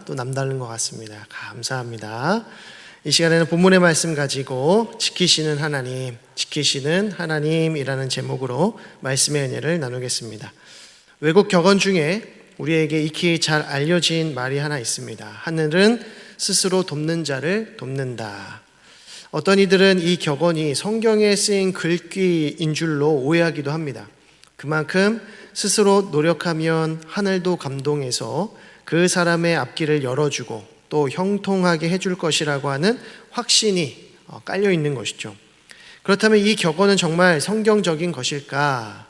또 남다른 것 같습니다. 감사합니다. 이 시간에는 본문의 말씀 가지고 지키시는 하나님이라는 제목으로 말씀의 은혜를 나누겠습니다. 외국 격언 중에 우리에게 익히 잘 알려진 말이 하나 있습니다. 하늘은 스스로 돕는 자를 돕는다. 어떤 이들은 이 격언이 성경에 쓰인 글귀인 줄로 오해하기도 합니다. 그만큼 스스로 노력하면 하늘도 감동해서 그 사람의 앞길을 열어주고 또 형통하게 해줄 것이라고 하는 확신이 깔려 있는 것이죠. 그렇다면 이 격언은 정말 성경적인 것일까?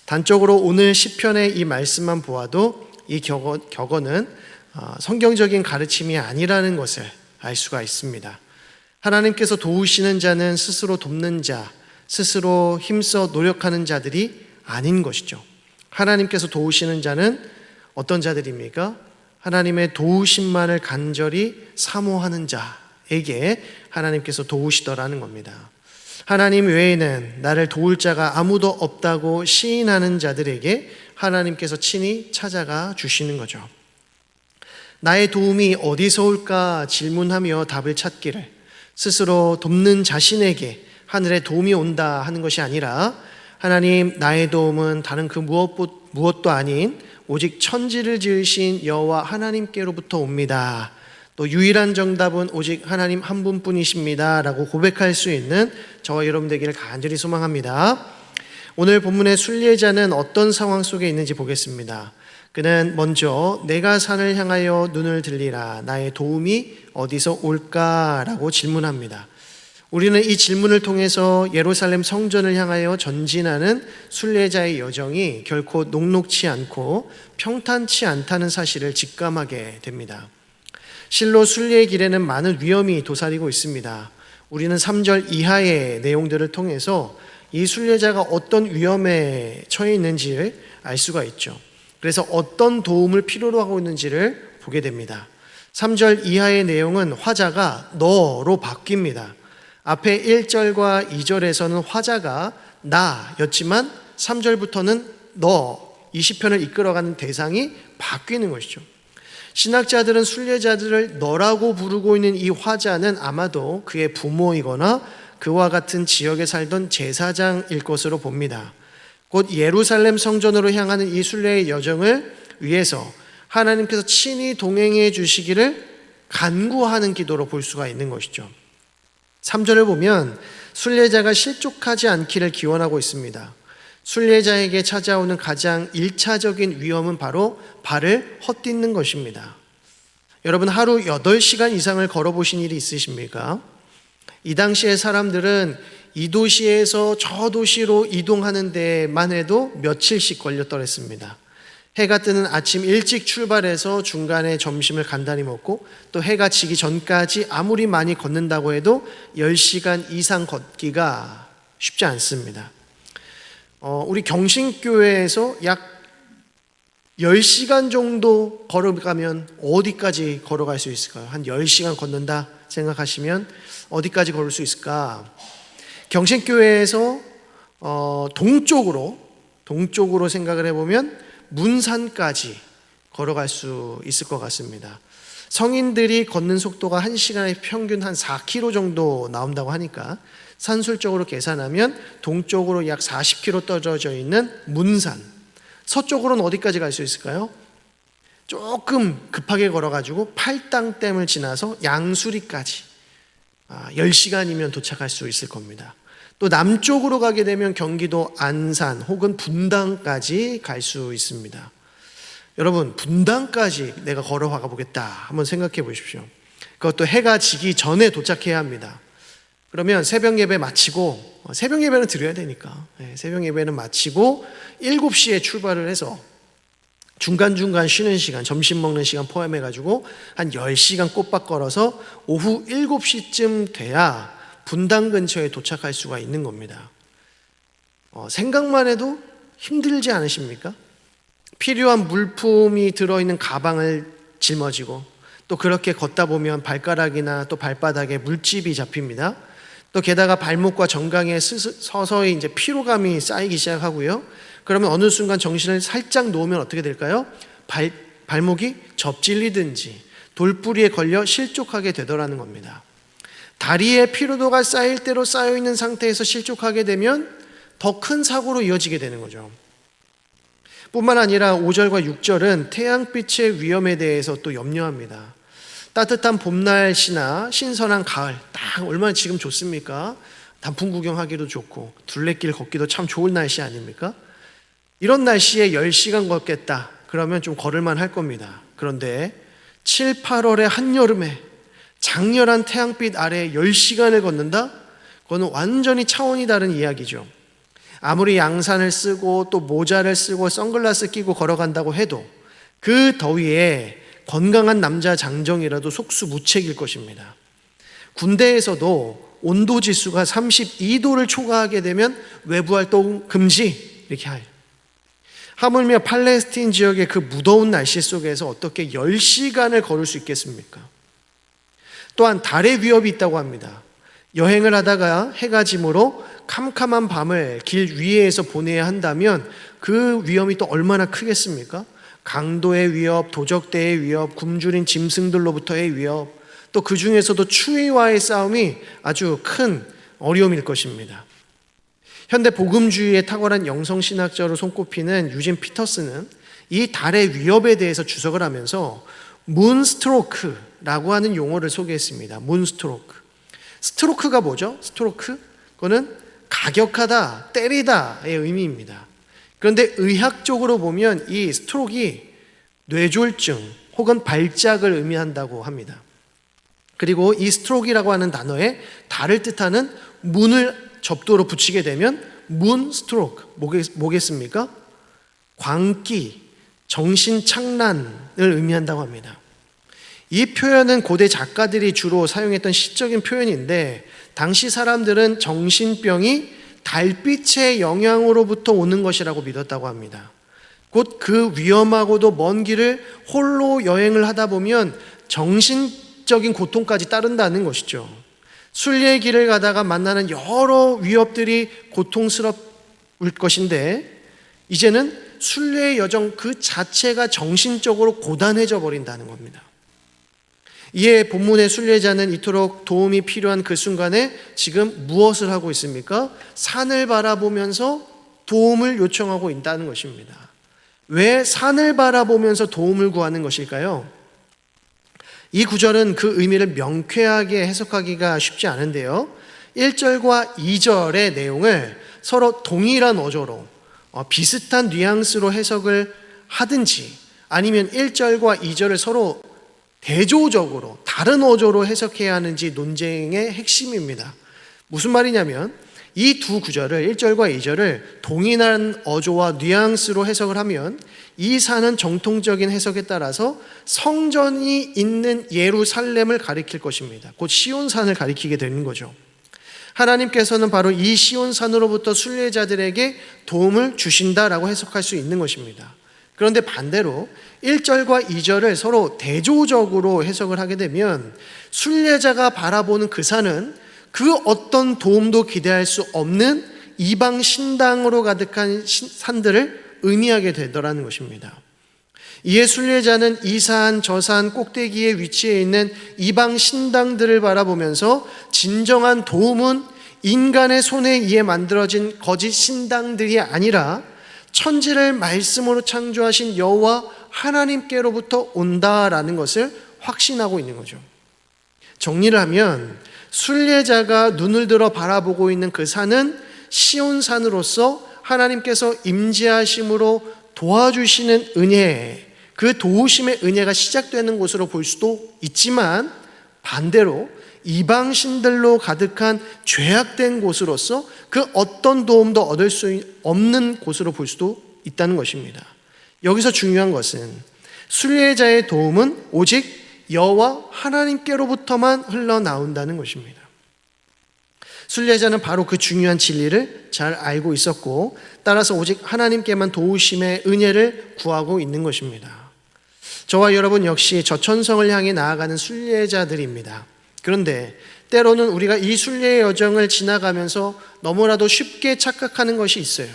단적으로 오늘 시편의 이 말씀만 보아도 이 격언은 성경적인 가르침이 아니라는 것을 알 수가 있습니다. 하나님께서 도우시는 자는 스스로 돕는 자, 스스로 힘써 노력하는 자들이 아닌 것이죠. 하나님께서 도우시는 자는 어떤 자들입니까? 하나님의 도우심만을 간절히 사모하는 자에게 하나님께서 도우시더라는 겁니다. 하나님 외에는 나를 도울 자가 아무도 없다고 시인하는 자들에게 하나님께서 친히 찾아가 주시는 거죠. 나의 도움이 어디서 올까 질문하며 답을 찾기를 스스로 돕는 자신에게 하늘의 도움이 온다 하는 것이 아니라 하나님, 나의 도움은 다른 그 무엇도 아닌 오직 천지를 지으신 여호와 하나님께로부터 옵니다. 또 유일한 정답은 오직 하나님 한 분뿐이십니다 라고 고백할 수 있는 저와 여러분 되기를 간절히 소망합니다. 오늘 본문의 순례자는 어떤 상황 속에 있는지 보겠습니다. 그는 먼저 내가 산을 향하여 눈을 들리라, 나의 도움이 어디서 올까? 라고 질문합니다. 우리는 이 질문을 통해서 예루살렘 성전을 향하여 전진하는 순례자의 여정이 결코 녹록치 않고 평탄치 않다는 사실을 직감하게 됩니다. 실로 순례의 길에는 많은 위험이 도사리고 있습니다. 우리는 3절 이하의 내용들을 통해서 이 순례자가 어떤 위험에 처해 있는지를 알 수가 있죠. 그래서 어떤 도움을 필요로 하고 있는지를 보게 됩니다. 3절 이하의 내용은 화자가 너로 바뀝니다. 앞에 1절과 2절에서는 화자가 나였지만 3절부터는 너, 이 시편을 이끌어가는 대상이 바뀌는 것이죠. 신학자들은 순례자들을 너라고 부르고 있는 이 화자는 아마도 그의 부모이거나 그와 같은 지역에 살던 제사장일 것으로 봅니다. 곧 예루살렘 성전으로 향하는 이 순례의 여정을 위해서 하나님께서 친히 동행해 주시기를 간구하는 기도로 볼 수가 있는 것이죠. 3절을 보면 순례자가 실족하지 않기를 기원하고 있습니다. 순례자에게 찾아오는 가장 1차적인 위험은 바로 발을 헛딛는 것입니다. 여러분, 하루 8시간 이상을 걸어보신 일이 있으십니까? 이 당시의 사람들은 이 도시에서 저 도시로 이동하는 데만 해도 며칠씩 걸렸더랬습니다. 해가 뜨는 아침 일찍 출발해서 중간에 점심을 간단히 먹고 또 해가 지기 전까지 아무리 많이 걷는다고 해도 10시간 이상 걷기가 쉽지 않습니다. 우리 경신교회에서 약 10시간 정도 걸어가면 어디까지 걸어갈 수 있을까요? 한 10시간 걷는다 생각하시면 어디까지 걸을 수 있을까? 경신교회에서 동쪽으로 생각을 해보면 문산까지 걸어갈 수 있을 것 같습니다. 성인들이 걷는 속도가 1시간에 평균 한 4km 정도 나온다고 하니까 산술적으로 계산하면 동쪽으로 약 40km 떨어져 있는 문산, 서쪽으로는 어디까지 갈 수 있을까요? 조금 급하게 걸어가지고 팔당댐을 지나서 양수리까지 10시간이면 도착할 수 있을 겁니다. 또 남쪽으로 가게 되면 경기도 안산 혹은 분당까지 갈 수 있습니다. 여러분, 분당까지 내가 걸어가 보겠다 한번 생각해 보십시오. 그것도 해가 지기 전에 도착해야 합니다. 그러면 새벽 예배 마치고, 새벽 예배는 드려야 되니까 새벽 예배는 마치고 7시에 출발을 해서 중간중간 쉬는 시간, 점심 먹는 시간 포함해가지고 한 10시간 꼬박 걸어서 오후 7시쯤 돼야 분당 근처에 도착할 수가 있는 겁니다. 생각만 해도 힘들지 않으십니까? 필요한 물품이 들어있는 가방을 짊어지고 또 그렇게 걷다 보면 발가락이나 또 발바닥에 물집이 잡힙니다. 또 게다가 발목과 정강이에 서서히 이제 피로감이 쌓이기 시작하고요. 그러면 어느 순간 정신을 살짝 놓으면 어떻게 될까요? 발목이 접질리든지 돌뿌리에 걸려 실족하게 되더라는 겁니다. 다리에 피로도가 쌓일 대로 쌓여있는 상태에서 실족하게 되면 더 큰 사고로 이어지게 되는 거죠. 뿐만 아니라 5절과 6절은 태양빛의 위험에 대해서 또 염려합니다. 따뜻한 봄날씨나 신선한 가을, 딱 얼마나 지금 좋습니까? 단풍 구경하기도 좋고 둘레길 걷기도 참 좋은 날씨 아닙니까? 이런 날씨에 10시간 걷겠다 그러면 좀 걸을만 할 겁니다. 그런데 7, 8월의 한여름에 장렬한 태양빛 아래 10시간을 걷는다? 그거는 완전히 차원이 다른 이야기죠. 아무리 양산을 쓰고 또 모자를 쓰고 선글라스 끼고 걸어간다고 해도 그 더위에 건강한 남자 장정이라도 속수무책일 것입니다. 군대에서도 온도 지수가 32도를 초과하게 되면 외부 활동 금지 이렇게 해요. 하물며 팔레스틴 지역의 그 무더운 날씨 속에서 어떻게 10시간을 걸을 수 있겠습니까? 또한 달의 위협이 있다고 합니다. 여행을 하다가 해가 지므로 캄캄한 밤을 길 위에서 보내야 한다면 그 위험이 또 얼마나 크겠습니까? 강도의 위협, 도적대의 위협, 굶주린 짐승들로부터의 위협, 또 그 중에서도 추위와의 싸움이 아주 큰 어려움일 것입니다. 현대 복음주의의 탁월한 영성신학자로 손꼽히는 유진 피터스는 이 달의 위협에 대해서 주석을 하면서 문스트로크라고 하는 용어를 소개했습니다. 문스트로크. 스트로크가 뭐죠? 스트로크? 그거는 가격하다, 때리다의 의미입니다. 그런데 의학적으로 보면 이 스트로크가 뇌졸중 혹은 발작을 의미한다고 합니다. 그리고 이 스트로크라고 하는 단어에 달을 뜻하는 문을 접두로 붙이게 되면 문 스트로크 뭐겠습니까? 광기, 정신착란을 의미한다고 합니다. 이 표현은 고대 작가들이 주로 사용했던 시적인 표현인데 당시 사람들은 정신병이 달빛의 영향으로부터 오는 것이라고 믿었다고 합니다. 곧 그 위험하고도 먼 길을 홀로 여행을 하다 보면 정신적인 고통까지 따른다는 것이죠. 순례의 길을 가다가 만나는 여러 위협들이 고통스러울 것인데 이제는 순례의 여정 그 자체가 정신적으로 고단해져 버린다는 겁니다. 이에 본문의 순례자는 이토록 도움이 필요한 그 순간에 지금 무엇을 하고 있습니까? 산을 바라보면서 도움을 요청하고 있다는 것입니다. 왜 산을 바라보면서 도움을 구하는 것일까요? 이 구절은 그 의미를 명쾌하게 해석하기가 쉽지 않은데요. 1절과 2절의 내용을 서로 동일한 어조로 비슷한 뉘앙스로 해석을 하든지 아니면 1절과 2절을 서로 대조적으로 다른 어조로 해석해야 하는지 논쟁의 핵심입니다. 무슨 말이냐면 이 두 구절을 1절과 2절을 동일한 어조와 뉘앙스로 해석을 하면 이 산은 정통적인 해석에 따라서 성전이 있는 예루살렘을 가리킬 것입니다. 곧 시온산을 가리키게 되는 거죠. 하나님께서는 바로 이 시온산으로부터 순례자들에게 도움을 주신다라고 해석할 수 있는 것입니다. 그런데 반대로 1절과 2절을 서로 대조적으로 해석을 하게 되면 순례자가 바라보는 그 산은 그 어떤 도움도 기대할 수 없는 이방 신당으로 가득한 산들을 의미하게 되더라는 것입니다. 이에 순례자는 이 산 저 산 꼭대기에 위치해 있는 이방 신당들을 바라보면서 진정한 도움은 인간의 손에 의해 만들어진 거짓 신당들이 아니라 천지를 말씀으로 창조하신 여호와 하나님께로부터 온다라는 것을 확신하고 있는 거죠. 정리를 하면 순례자가 눈을 들어 바라보고 있는 그 산은 시온산으로서 하나님께서 임재하심으로 도와주시는 은혜, 그 도우심의 은혜가 시작되는 곳으로 볼 수도 있지만 반대로 이방신들로 가득한 죄악된 곳으로서 그 어떤 도움도 얻을 수 없는 곳으로 볼 수도 있다는 것입니다. 여기서 중요한 것은 순례자의 도움은 오직 여호와 하나님께로부터만 흘러나온다는 것입니다. 순례자는 바로 그 중요한 진리를 잘 알고 있었고 따라서 오직 하나님께만 도우심의 은혜를 구하고 있는 것입니다. 저와 여러분 역시 저천성을 향해 나아가는 순례자들입니다. 그런데 때로는 우리가 이 순례의 여정을 지나가면서 너무나도 쉽게 착각하는 것이 있어요.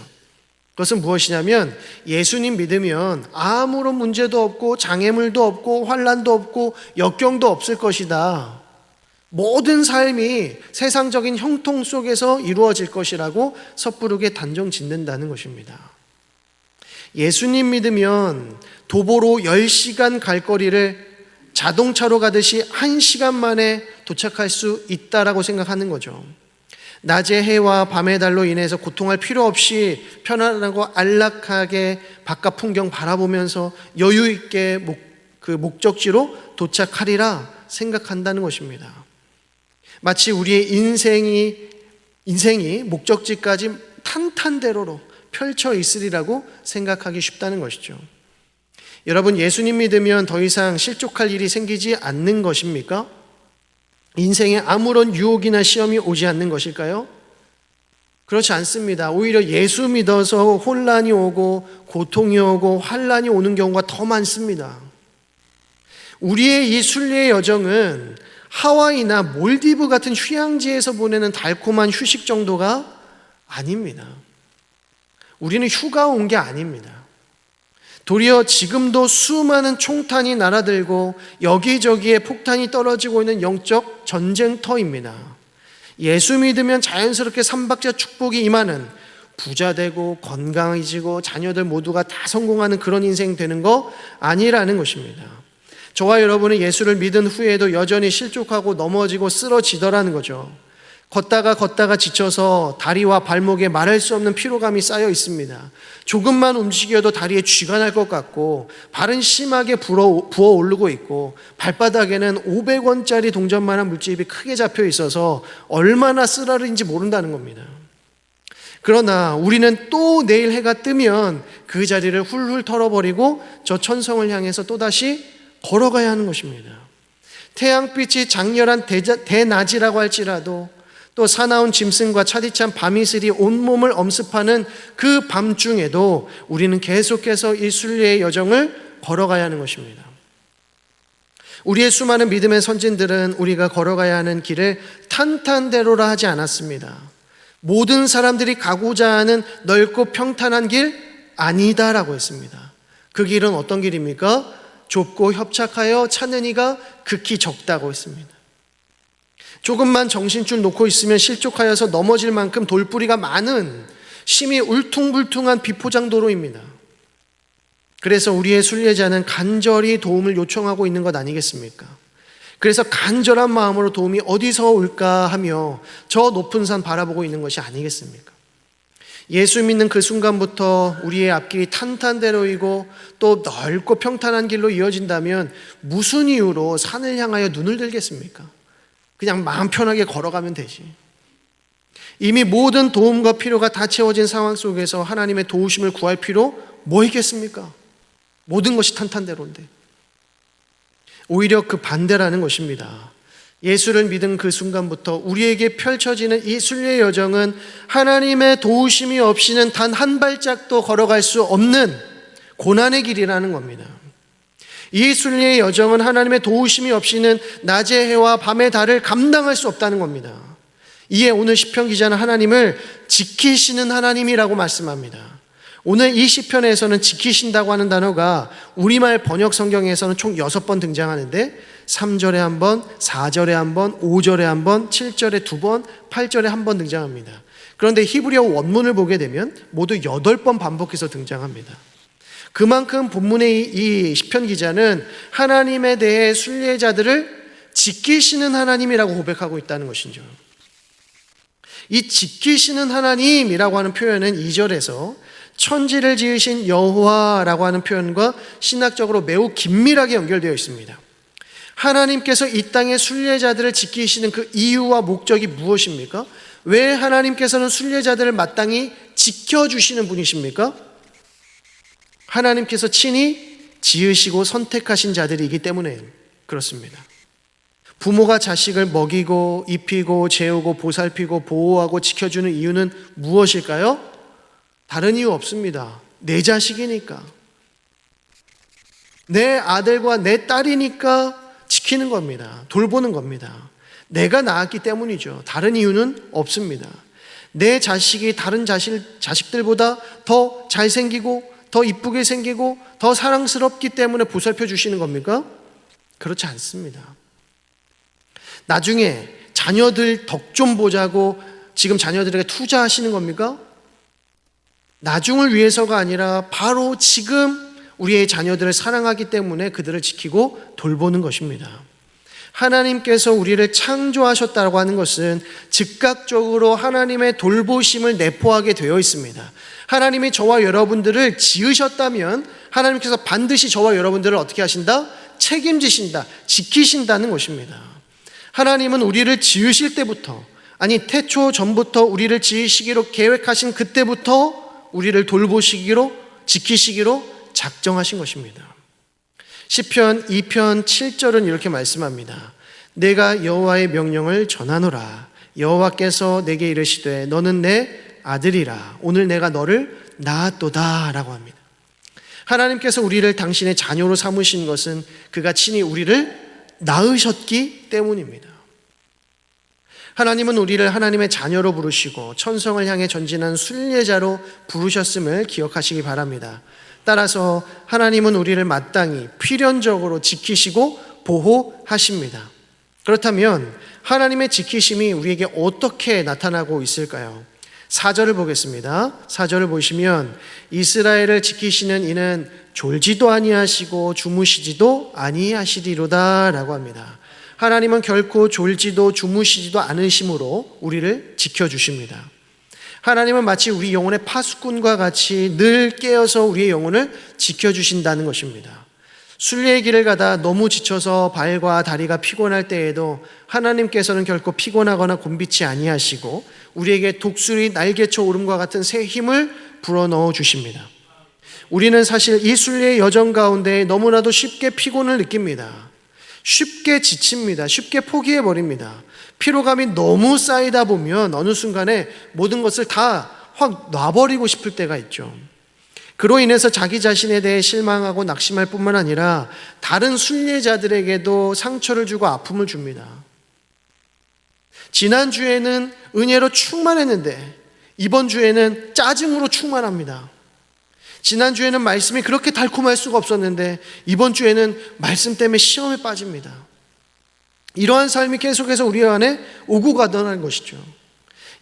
그것은 무엇이냐면 예수님 믿으면 아무런 문제도 없고 장애물도 없고 환난도 없고 역경도 없을 것이다. 모든 삶이 세상적인 형통 속에서 이루어질 것이라고 섣부르게 단정 짓는다는 것입니다. 예수님 믿으면 도보로 10시간 갈 거리를 자동차로 가듯이 1시간 만에 도착할 수 있다라고 생각하는 거죠. 낮의 해와 밤의 달로 인해서 고통할 필요 없이 편안하고 안락하게 바깥 풍경 바라보면서 여유 있게 그 목적지로 도착하리라 생각한다는 것입니다. 마치 우리의 인생이 목적지까지 탄탄대로로 펼쳐 있으리라고 생각하기 쉽다는 것이죠. 여러분, 예수님 믿으면 더 이상 실족할 일이 생기지 않는 것입니까? 인생에 아무런 유혹이나 시험이 오지 않는 것일까요? 그렇지 않습니다. 오히려 예수 믿어서 혼란이 오고 고통이 오고 환난이 오는 경우가 더 많습니다. 우리의 이 순례의 여정은 하와이나 몰디브 같은 휴양지에서 보내는 달콤한 휴식 정도가 아닙니다. 우리는 휴가 온 게 아닙니다. 도리어 지금도 수많은 총탄이 날아들고 여기저기에 폭탄이 떨어지고 있는 영적 전쟁터입니다. 예수 믿으면 자연스럽게 삼박자 축복이 임하는, 부자 되고 건강해지고 자녀들 모두가 다 성공하는 그런 인생 되는 거 아니라는 것입니다. 저와 여러분은 예수를 믿은 후에도 여전히 실족하고 넘어지고 쓰러지더라는 거죠. 걷다가 지쳐서 다리와 발목에 말할 수 없는 피로감이 쌓여 있습니다. 조금만 움직여도 다리에 쥐가 날 것 같고 발은 심하게 부어오르고 있고 발바닥에는 500원짜리 동전만한 물집이 크게 잡혀 있어서 얼마나 쓰라린지 모른다는 겁니다. 그러나 우리는 또 내일 해가 뜨면 그 자리를 훌훌 털어버리고 저 천성을 향해서 또다시 걸어가야 하는 것입니다. 태양빛이 장렬한 대낮이라고 할지라도 또 사나운 짐승과 차디찬 밤이슬이 온몸을 엄습하는 그 밤중에도 우리는 계속해서 이 순례의 여정을 걸어가야 하는 것입니다. 우리의 수많은 믿음의 선진들은 우리가 걸어가야 하는 길을 탄탄대로라 하지 않았습니다. 모든 사람들이 가고자 하는 넓고 평탄한 길 아니다라고 했습니다. 그 길은 어떤 길입니까? 좁고 협착하여 찾는 이가 극히 적다고 했습니다. 조금만 정신줄 놓고 있으면 실족하여서 넘어질 만큼 돌뿌리가 많은 심히 울퉁불퉁한 비포장도로입니다. 그래서 우리의 순례자는 간절히 도움을 요청하고 있는 것 아니겠습니까? 그래서 간절한 마음으로 도움이 어디서 올까 하며 저 높은 산 바라보고 있는 것이 아니겠습니까? 예수 믿는 그 순간부터 우리의 앞길이 탄탄대로이고 또 넓고 평탄한 길로 이어진다면 무슨 이유로 산을 향하여 눈을 들겠습니까? 그냥 마음 편하게 걸어가면 되지. 이미 모든 도움과 필요가 다 채워진 상황 속에서 하나님의 도우심을 구할 필요 뭐 있겠습니까? 모든 것이 탄탄대로인데. 오히려 그 반대라는 것입니다. 예수를 믿은 그 순간부터 우리에게 펼쳐지는 이 순례의 여정은 하나님의 도우심이 없이는 단 한 발짝도 걸어갈 수 없는 고난의 길이라는 겁니다. 이 순례의 여정은 하나님의 도우심이 없이는 낮의 해와 밤의 달을 감당할 수 없다는 겁니다. 이에 오늘 시편 기자는 하나님을 지키시는 하나님이라고 말씀합니다. 오늘 이 시편에서는 지키신다고 하는 단어가 우리말 번역 성경에서는 총 6번 등장하는데 3절에 한 번, 4절에 한 번, 5절에 한 번, 7절에 2번, 8절에 한 번 등장합니다. 그런데 히브리어 원문을 보게 되면 모두 8번 반복해서 등장합니다. 그만큼 본문의 이 시편 기자는 하나님에 대해 순례자들을 지키시는 하나님이라고 고백하고 있다는 것이죠. 이 지키시는 하나님이라고 하는 표현은 2절에서 천지를 지으신 여호와라고 하는 표현과 신학적으로 매우 긴밀하게 연결되어 있습니다. 하나님께서 이 땅의 순례자들을 지키시는 그 이유와 목적이 무엇입니까? 왜 하나님께서는 순례자들을 마땅히 지켜주시는 분이십니까? 하나님께서 친히 지으시고 선택하신 자들이기 때문에 그렇습니다. 부모가 자식을 먹이고 입히고 재우고 보살피고 보호하고 지켜주는 이유는 무엇일까요? 다른 이유 없습니다. 내 자식이니까, 내 아들과 내 딸이니까 지키는 겁니다. 돌보는 겁니다. 내가 낳았기 때문이죠. 다른 이유는 없습니다. 내 자식이 다른 자식들보다 더 잘생기고 더 이쁘게 생기고 더 사랑스럽기 때문에 보살펴 주시는 겁니까? 그렇지 않습니다. 나중에 자녀들 덕 좀 보자고 지금 자녀들에게 투자하시는 겁니까? 나중을 위해서가 아니라 바로 지금 우리의 자녀들을 사랑하기 때문에 그들을 지키고 돌보는 것입니다. 하나님께서 우리를 창조하셨다고 하는 것은 즉각적으로 하나님의 돌보심을 내포하게 되어 있습니다. 하나님이 저와 여러분들을 지으셨다면 하나님께서 반드시 저와 여러분들을 어떻게 하신다? 책임지신다, 지키신다는 것입니다. 하나님은 우리를 지으실 때부터, 아니 태초 전부터 우리를 지으시기로 계획하신 그때부터 우리를 돌보시기로, 지키시기로 작정하신 것입니다. 시편 2편 7절은 이렇게 말씀합니다. 내가 여호와의 명령을 전하노라. 여호와께서 내게 이르시되 너는 내 아들이라. 오늘 내가 너를 낳았도다 라고 합니다. 하나님께서 우리를 당신의 자녀로 삼으신 것은 그가 친히 우리를 낳으셨기 때문입니다. 하나님은 우리를 하나님의 자녀로 부르시고 천성을 향해 전진한 순례자로 부르셨음을 기억하시기 바랍니다. 따라서 하나님은 우리를 마땅히 필연적으로 지키시고 보호하십니다. 그렇다면 하나님의 지키심이 우리에게 어떻게 나타나고 있을까요? 4절을 보겠습니다. 4절을 보시면 이스라엘을 지키시는 이는 졸지도 아니하시고 주무시지도 아니하시리로다 라고 합니다. 하나님은 결코 졸지도 주무시지도 않으심으로 우리를 지켜주십니다. 하나님은 마치 우리 영혼의 파수꾼과 같이 늘 깨어서 우리의 영혼을 지켜주신다는 것입니다. 순례의 길을 가다 너무 지쳐서 발과 다리가 피곤할 때에도 하나님께서는 결코 피곤하거나 곤비치 아니하시고 우리에게 독수리 날개쳐 오름과 같은 새 힘을 불어넣어 주십니다. 우리는 사실 이 순례의 여정 가운데 너무나도 쉽게 피곤을 느낍니다. 쉽게 지칩니다. 쉽게 포기해버립니다. 피로감이 너무 쌓이다 보면 어느 순간에 모든 것을 다 확 놔버리고 싶을 때가 있죠. 그로 인해서 자기 자신에 대해 실망하고 낙심할 뿐만 아니라 다른 순례자들에게도 상처를 주고 아픔을 줍니다. 지난주에는 은혜로 충만했는데 이번 주에는 짜증으로 충만합니다. 지난주에는 말씀이 그렇게 달콤할 수가 없었는데 이번 주에는 말씀 때문에 시험에 빠집니다. 이러한 삶이 계속해서 우리 안에 오고 가더라는 것이죠.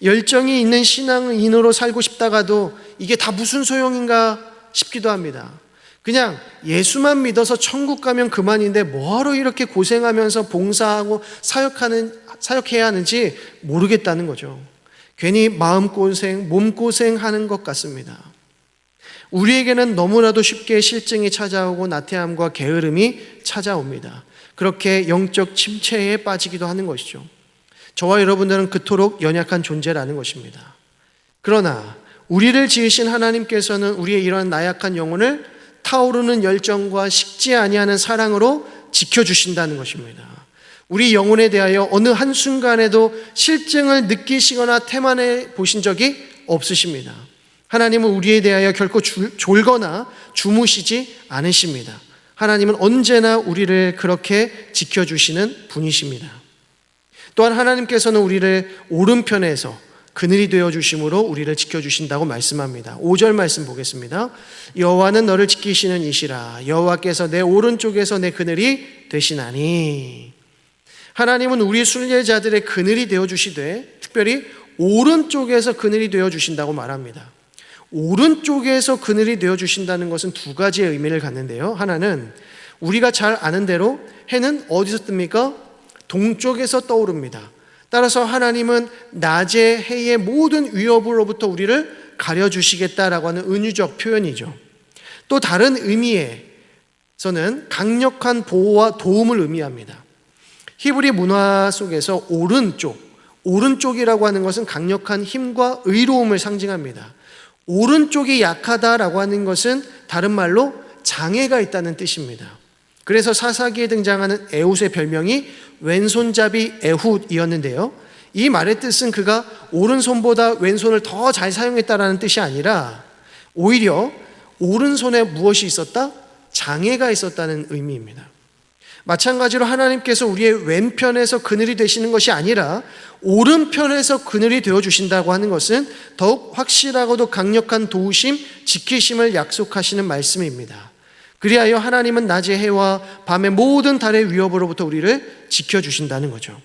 열정이 있는 신앙인으로 살고 싶다가도 이게 다 무슨 소용인가 싶기도 합니다. 그냥 예수만 믿어서 천국 가면 그만인데 뭐하러 이렇게 고생하면서 봉사하고 사역해야 하는지 모르겠다는 거죠. 괜히 마음고생, 몸고생하는 것 같습니다. 우리에게는 너무나도 쉽게 실증이 찾아오고 나태함과 게으름이 찾아옵니다. 그렇게 영적 침체에 빠지기도 하는 것이죠. 저와 여러분들은 그토록 연약한 존재라는 것입니다. 그러나 우리를 지으신 하나님께서는 우리의 이러한 나약한 영혼을 타오르는 열정과 식지 아니하는 사랑으로 지켜주신다는 것입니다. 우리 영혼에 대하여 어느 한순간에도 실증을 느끼시거나 태만해 보신 적이 없으십니다. 하나님은 우리에 대하여 결코 졸거나 주무시지 않으십니다. 하나님은 언제나 우리를 그렇게 지켜주시는 분이십니다. 또한 하나님께서는 우리를 오른편에서 그늘이 되어주심으로 우리를 지켜주신다고 말씀합니다. 5절 말씀 보겠습니다. 여호와는 너를 지키시는 이시라. 여호와께서 내 오른쪽에서 내 그늘이 되시나니. 하나님은 우리 순례자들의 그늘이 되어주시되 특별히 오른쪽에서 그늘이 되어주신다고 말합니다. 오른쪽에서 그늘이 되어주신다는 것은 두 가지의 의미를 갖는데요. 하나는 우리가 잘 아는 대로 해는 어디서 뜹니까? 동쪽에서 떠오릅니다. 따라서 하나님은 낮의 해의 모든 위협으로부터 우리를 가려주시겠다라고 하는 은유적 표현이죠. 또 다른 의미에서는 강력한 보호와 도움을 의미합니다. 히브리 문화 속에서 오른쪽이라고 하는 것은 강력한 힘과 의로움을 상징합니다. 오른쪽이 약하다라고 하는 것은 다른 말로 장애가 있다는 뜻입니다. 그래서 사사기에 등장하는 에훗의 별명이 왼손잡이 에훗이었는데요. 이 말의 뜻은 그가 오른손보다 왼손을 더 잘 사용했다라는 뜻이 아니라 오히려 오른손에 무엇이 있었다? 장애가 있었다는 의미입니다. 마찬가지로 하나님께서 우리의 왼편에서 그늘이 되시는 것이 아니라 오른편에서 그늘이 되어주신다고 하는 것은 더욱 확실하고도 강력한 도우심, 지키심을 약속하시는 말씀입니다. 그리하여 하나님은 낮의 해와 밤의 모든 달의 위협으로부터 우리를 지켜주신다는 거죠.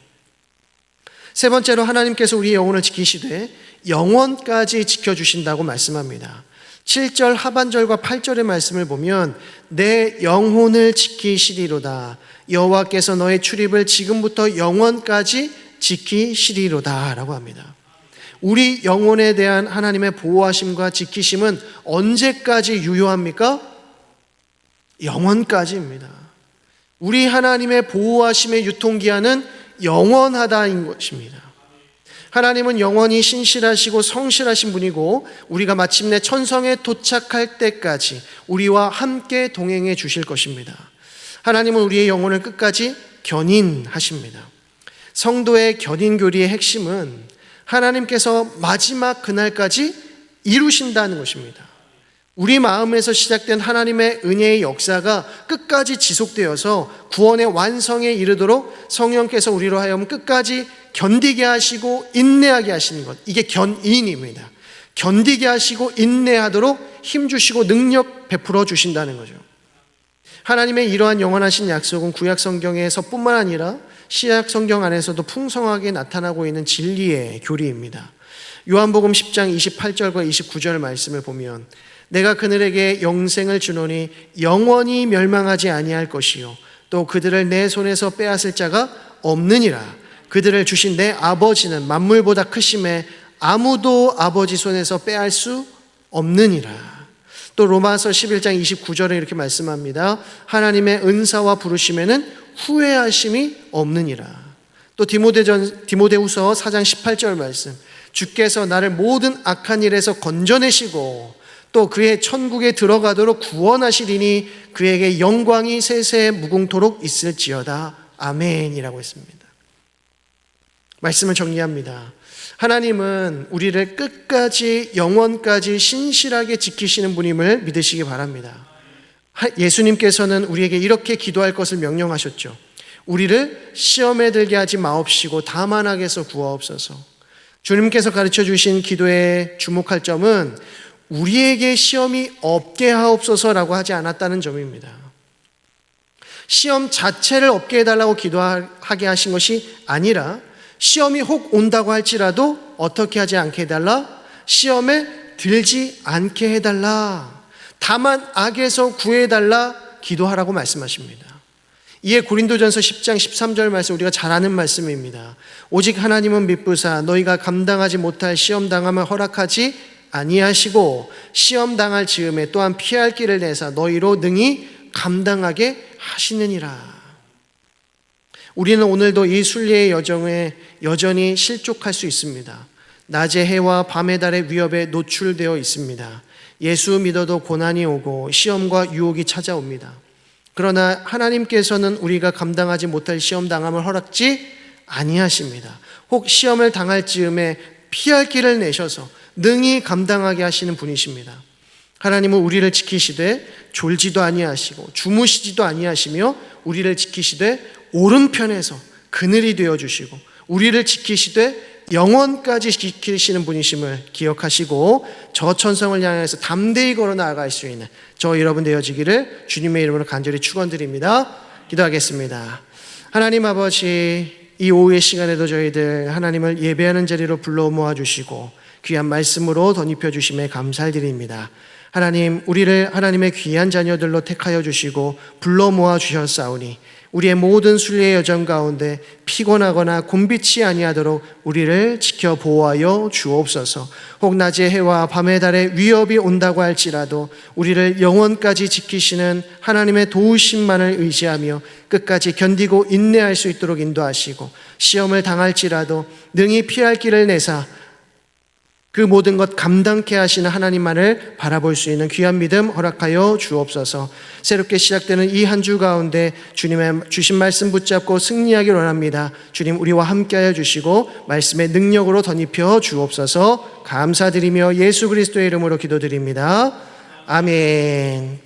세 번째로 하나님께서 우리의 영혼을 지키시되 영원까지 지켜주신다고 말씀합니다. 7절 하반절과 8절의 말씀을 보면 내 영혼을 지키시리로다. 여호와께서 너의 출입을 지금부터 영원까지 지키시리로다 라고 합니다. 우리 영혼에 대한 하나님의 보호하심과 지키심은 언제까지 유효합니까? 영원까지입니다. 우리 하나님의 보호하심의 유통기한은 영원하다인 것입니다. 하나님은 영원히 신실하시고 성실하신 분이고 우리가 마침내 천성에 도착할 때까지 우리와 함께 동행해 주실 것입니다. 하나님은 우리의 영혼을 끝까지 견인하십니다. 성도의 견인교리의 핵심은 하나님께서 마지막 그날까지 이루신다는 것입니다. 우리 마음에서 시작된 하나님의 은혜의 역사가 끝까지 지속되어서 구원의 완성에 이르도록 성령께서 우리로 하여금 끝까지 견디게 하시고 인내하게 하시는 것, 이게 견인입니다. 견디게 하시고 인내하도록 힘주시고 능력 베풀어 주신다는 거죠. 하나님의 이러한 영원하신 약속은 구약 성경에서뿐만 아니라 신약 성경 안에서도 풍성하게 나타나고 있는 진리의 교리입니다. 요한복음 10장 28절과 29절 말씀을 보면 내가 그들에게 영생을 주노니 영원히 멸망하지 아니할 것이요 또 그들을 내 손에서 빼앗을 자가 없느니라. 그들을 주신 내 아버지는 만물보다 크심에 아무도 아버지 손에서 빼앗을 수 없느니라. 또 로마서 11장 29절에 이렇게 말씀합니다. 하나님의 은사와 부르심에는 후회하심이 없느니라. 또 디모데후서 4장 18절 말씀, 주께서 나를 모든 악한 일에서 건져내시고 또 그의 천국에 들어가도록 구원하시리니 그에게 영광이 세세 무궁토록 있을지어다. 아멘이라고 했습니다. 말씀을 정리합니다. 하나님은 우리를 끝까지 영원까지 신실하게 지키시는 분임을 믿으시기 바랍니다. 예수님께서는 우리에게 이렇게 기도할 것을 명령하셨죠. 우리를 시험에 들게 하지 마옵시고 다만 악에서 구하옵소서. 주님께서 가르쳐 주신 기도에 주목할 점은 우리에게 시험이 없게 하옵소서라고 하지 않았다는 점입니다. 시험 자체를 없게 해달라고 기도하게 하신 것이 아니라 시험이 혹 온다고 할지라도 어떻게 하지 않게 해달라? 시험에 들지 않게 해달라. 다만 악에서 구해달라 기도하라고 말씀하십니다. 이에 고린도전서 10장 13절 말씀 우리가 잘 아는 말씀입니다. 오직 하나님은 미쁘사 너희가 감당하지 못할 시험 당함을 허락하지 아니하시고 시험 당할 즈음에 또한 피할 길을 내사 너희로 능히 감당하게 하시느니라. 우리는 오늘도 이 순례의 여정에 여전히 실족할 수 있습니다. 낮의 해와 밤의 달의 위협에 노출되어 있습니다. 예수 믿어도 고난이 오고 시험과 유혹이 찾아옵니다. 그러나 하나님께서는 우리가 감당하지 못할 시험 당함을 허락지 아니하십니다. 혹 시험을 당할 즈음에 피할 길을 내셔서 능히 감당하게 하시는 분이십니다. 하나님은 우리를 지키시되 졸지도 아니하시고 주무시지도 아니하시며 우리를 지키시되 오른편에서 그늘이 되어주시고 우리를 지키시되 영원까지 지키시는 분이심을 기억하시고 저 천성을 향해서 담대히 걸어 나아갈 수 있는 저 여러분 되어지기를 주님의 이름으로 간절히 축원드립니다. 기도하겠습니다. 하나님 아버지, 이 오후의 시간에도 저희들 하나님을 예배하는 자리로 불러 모아주시고 귀한 말씀으로 덧입혀 주심에 감사드립니다. 하나님, 우리를 하나님의 귀한 자녀들로 택하여 주시고 불러 모아 주셨사오니 우리의 모든 순례의 여정 가운데 피곤하거나 곤비치 아니하도록 우리를 지켜 보호하여 주옵소서. 혹 낮의 해와 밤의 달의 위협이 온다고 할지라도 우리를 영원까지 지키시는 하나님의 도우심만을 의지하며 끝까지 견디고 인내할 수 있도록 인도하시고 시험을 당할지라도 능히 피할 길을 내사 그 모든 것 감당케 하시는 하나님만을 바라볼 수 있는 귀한 믿음 허락하여 주옵소서. 새롭게 시작되는 이 한 주 가운데 주님의 주신 말씀 붙잡고 승리하길 원합니다. 주님, 우리와 함께하여 주시고 말씀의 능력으로 덧입혀 주옵소서. 감사드리며 예수 그리스도의 이름으로 기도드립니다. 아멘.